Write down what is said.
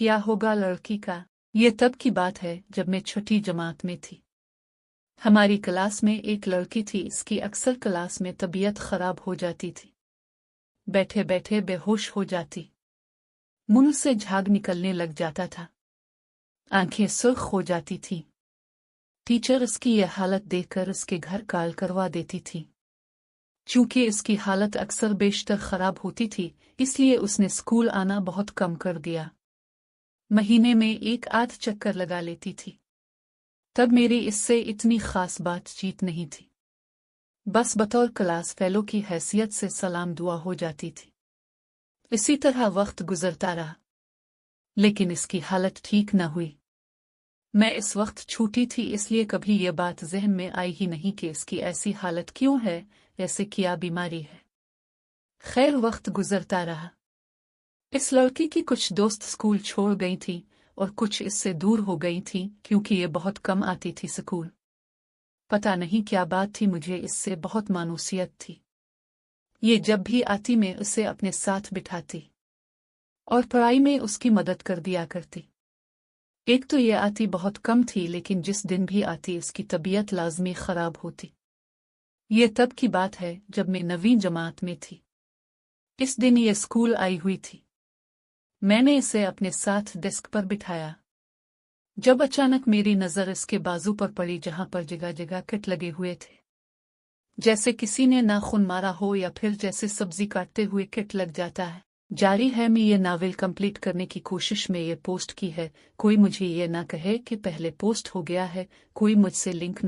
किया होगा लड़की का। ये तब की बात है जब मैं छठी जमात में थी। हमारी क्लास में एक लड़की थी, इसकी अक्सर क्लास में तबीयत खराब हो जाती थी। बैठे बैठे बेहोश हो जाती, मुंह से झाग निकलने लग जाता था, आंखें सुर्ख हो जाती थीं। टीचर इसकी यह हालत देखकर इसके घर कॉल करवा देती थी। चूंकि इसकी हालत अक्सर बेशतर खराब होती थी, इसलिए उसने स्कूल आना बहुत कम कर दिया। महीने में एक आध चक्कर लगा लेती थी। तब मेरी इससे इतनी खास बातचीत नहीं थी, बस बतौर क्लास फेलो की हैसियत से सलाम दुआ हो जाती थी। इसी तरह वक्त गुजरता रहा, लेकिन इसकी हालत ठीक न हुई। मैं इस वक्त छूटी थी, इसलिए कभी ये बात ज़हन में आई ही नहीं कि इसकी ऐसी हालत क्यों है, ऐसे क्या बीमारी है। खैर, वक्त गुजरता रहा। इस लड़की की कुछ दोस्त स्कूल छोड़ गई थी और कुछ इससे दूर हो गई थी, क्योंकि ये बहुत कम आती थी स्कूल। पता नहीं क्या बात थी, मुझे इससे बहुत मानूसियत थी। ये जब भी आती मैं उसे अपने साथ बिठाती और पढ़ाई में उसकी मदद कर दिया करती। एक तो ये आती बहुत कम थी, लेकिन जिस दिन भी आती इसकी तबीयत लाजमी खराब होती। ये तब की बात है जब मैं 9वीं जमात में थी। इस दिन ये स्कूल आई हुई थी। मैंने इसे अपने साथ डेस्क पर बिठाया, जब अचानक मेरी नज़र इसके बाजू पर पड़ी, जहां पर जगह जगह कट लगे हुए थे, जैसे किसी ने नाखून मारा हो या फिर जैसे सब्जी काटते हुए कट लग जाता है। जारी है, मैं ये नावल कंप्लीट करने की कोशिश में ये पोस्ट की है। कोई मुझे ये ना कहे कि पहले पोस्ट हो गया है, कोई मुझसे लिंक